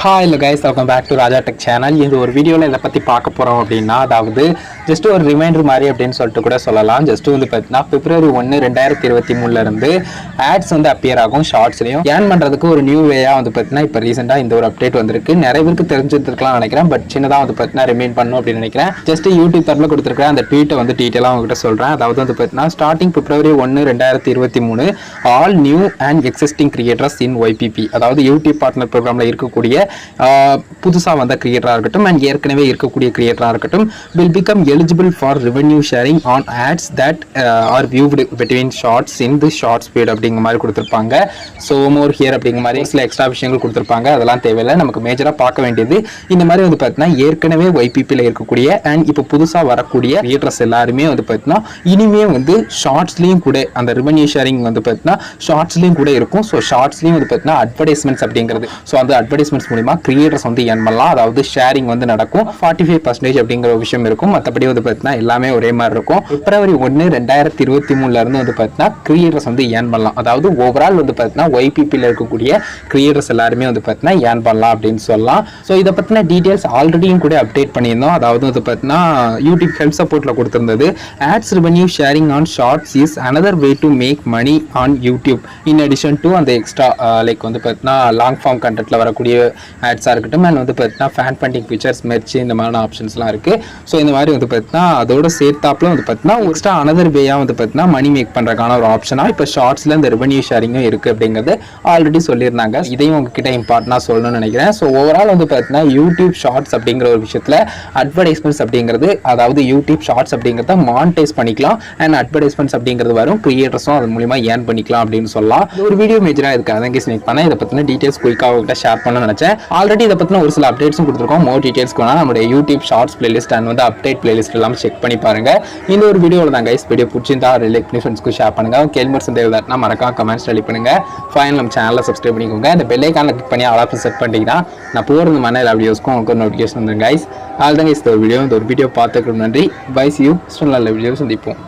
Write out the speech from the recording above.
Hi hello guys, welcome back to Raja Tech channel. இந்த ஒரு வீடியோல இத பத்தி பார்க்க போறோம் அப்படினா அதாவது ஜஸ்ட் ஒரு ரிமைண்டர் மாதிரி அப்படினு சொல்லிட்டு கூட சொல்லலாம். ஜஸ்ட் வந்து பார்த்தா February 1 2023 ல இருந்து ஆட்ஸ் வந்து அப்பியர் ஆகும் ஷார்ட்ஸ்லயும். ஏர்ன் பண்றதுக்கு ஒரு நியூ வேயா வந்து பார்த்தா இப்ப ரீசன்ட்டா இந்த ஒரு அப்டேட் வந்திருக்கு. நிறைய பேருக்கு தெரிஞ்சிருக்கலாம் நினைக்கிறேன். பட் சின்னதா வந்து பார்த்தா ரிமைண்ட் பண்ணனும் அப்படி நினைக்கிறேன். ஜஸ்ட் YouTube தரப்புல கொடுத்திருக்கிற அந்த ட்வீட்டை வந்து டீடைலா உங்ககிட்ட சொல்றேன். அதாவது வந்து பார்த்தா starting February 1 2023 all new and existing creators in YPP அதாவது YouTube partner programல இருக்கக்கூடிய புதுசா வந்த கிரியேட்டரா இருக்கட்டும் and ஏற்கனவே இருக்கக்கூடிய கிரியேட்டரா இருக்கட்டும் will become eligible for revenue sharing on ads that are viewed between shots in the short speed அப்படிங்கிற மாதிரி கொடுத்திருப்பாங்க. so more here அப்படிங்கிற மாதிரி சில எக்ஸ்ட்ரா விஷயங்கள் கொடுத்திருப்பாங்க. அதெல்லாம் தேவையில்லை. நமக்கு மேஜரா பார்க்க வேண்டியது இந்த மாதிரி வந்து பார்த்தீங்கன்னா ஏற்கனவே YPP ல இருக்கக்கூடிய and இப்போ புதுசா வரக்கூடிய கிரியேட்டர்ஸ் எல்லாருமே வந்து பார்த்தீங்கன்னா இனிமே வந்து ஷார்ட்ஸ்லயும் கூட அந்த ரெவென்யூ ஷேரிங் வந்து பார்த்தீங்கன்னா ஷார்ட்ஸ்லயும் கூட இருக்கும். ஸோ ஷார்ட்ஸ்லயும் வந்து பார்த்தீங்கன்னா அட்வர்டைஸ்மெண்ட்ஸ் அப்படிங்கிறது ஸோ அந்த அட்வர்டைஸ்மெண்ட்ஸ் மூலமா கிரியேட்டர்ஸ் வந்து ஏர்ன் பண்ணலாம். அதாவது ஷேரிங் வந்து நடக்கும். 45% அப்படிங்கிற ஒரு விஷயம் இருக்கும். மற்றபடி வந்து பார்த்தீங்கன்னா எல்லாமே ஒரே மாதிரி இருக்கும். February 1 2023 ல இருந்து வந்து பார்த்தீங்கன்னா கிரியேட்டர்ஸ் வந்து ஏர்ன் பண்ணலாம். அதாவது ஓவரால் வந்து பார்த்தீங்கன்னா YPP ல இருக்கக்கூடிய கிரியேட்டர்ஸ் எல்லாருமே வந்து பார்த்தீங்கன்னா ஏர்ன் பண்ணலாம் அப்படின்னு சொல்லலாம். ஸோ இதை பற்றின டீடைல்ஸ் ஆல்ரெடியும் கூட அப்டேட் பண்ணியிருந்தோம். அதாவது வந்து பார்த்தீங்கன்னா யூடியூப் ஹெல்ப் சப்போர்ட்ல கொடுத்திருந்தது. Ads revenue sharing on shorts is another way to make money on YouTube in addition to அந்த எக்ஸ்ட்ரா லைக் வந்து பார்த்தீங்கன்னா லாங் ஃபார்ம் கண்டென்ட்ல வரக்கூடிய ஆட்ஸாக இருக்கட்டும் அண்ட் வந்து பார்த்தீங்கன்னா ஃபேன் ஃபண்டிங் ஃபீச்சர்ஸ் மெர்ச் இந்த மாதிரியான ஆப்ஷன்ஸ்லாம் இருக்குது. ஸோ இந்த மாதிரி வந்து பார்த்தீங்கன்னா அதோட சேர்த்தாப்புல வந்து பார்த்தீங்கன்னா எக்ஸ்ட்ரா அனதர் வேயாக வந்து பார்த்தீங்கன்னா மணி மேக் பண்ணுறதுக்கான ஒரு ஆப்ஷனாக இப்போ ஷார்ட்ஸில் இந்த ரெவென்யூ ஷேரிங்கும் இருக்குது அப்படிங்கிறது ஆல்ரெடி சொல்லியிருந்தாங்க. இதையும் உங்ககிட்ட இம்பார்ட்டனாக சொல்லணும்னு நினைக்கிறேன். ஸோ ஓவரால் வந்து பார்த்தீங்கன்னா யூடியூப் ஷார்ட்ஸ் அப்படிங்கிற ஒரு விஷயத்தில் அட்வர்டைஸ்மெண்ட்ஸ் அப்படிங்கிறது அதாவது யூடியூப் ஷார்ட்ஸ் அப்படிங்கிறத மானிட்டைஸ் பண்ணிக்கலாம் அண்ட் அட்வர்டைஸ்மெண்ட்ஸ் அப்படிங்கிறது வரும். கிரியேட்டர்ஸும் அது மூலிமா ஏர்ன் பண்ணிக்கலாம் அப்படின்னு சொல்லலாம். ஒரு வீடியோ மேஜராக இதுக்கு அதான் ஸ்னேக் பண்ணேன். இதை பற்றின டீடைல்ஸ் குயிக்காக உங்ககிட்ட ஷேர் பண்ணணும்னு நினச்சேன். ஆல்ரெடி இதை பற்றின ஒரு சில அப்டேட்ஸும் கொடுத்துருக்கோம். மோர் டீடைல்ஸ்க்கு வேணா நம்மளுடைய யூடியூப் ஷார்ட்ஸ் பிளேலிஸ்ட் அண்ட் வந்து அப்டேட் பிளேலிஸ்ட் எல்லாம் செக் பண்ணி பாருங்க. இந்த ஒரு வீடியோவில் தான் கைஸ் வீடியோ பிடிச்சிருந்தா ரிலேட் பண்ணி ஃப்ரெண்ட்ஸ்க்கு ஷேர் பண்ணுங்க. கேள்வி சந்தேகம்னா மறக்காம கமெண்ட்ஸ் ரெடி பண்ணுங்க. ஃபைனல் நம்ம சேனலை சப்ஸ்கிரைப் பண்ணிக்கோங்க. இந்த பெல் ஐகானை கிளிக் பண்ணி ஆல் செட் பண்ணிட்டீங்கன்னா நான் போகிற இந்த மாதிரி எல்லா வீடியோஸ்க்கும் உங்களுக்கு நோட்டிஃபிகேஷன் வந்துடும் கைஸ். ஆல் தான் கைஸ் இந்த ஒரு வீடியோ பார்த்துக்கிறோம். நன்றி. Bye see you. நல்ல வீடியோ சந்திப்போம்.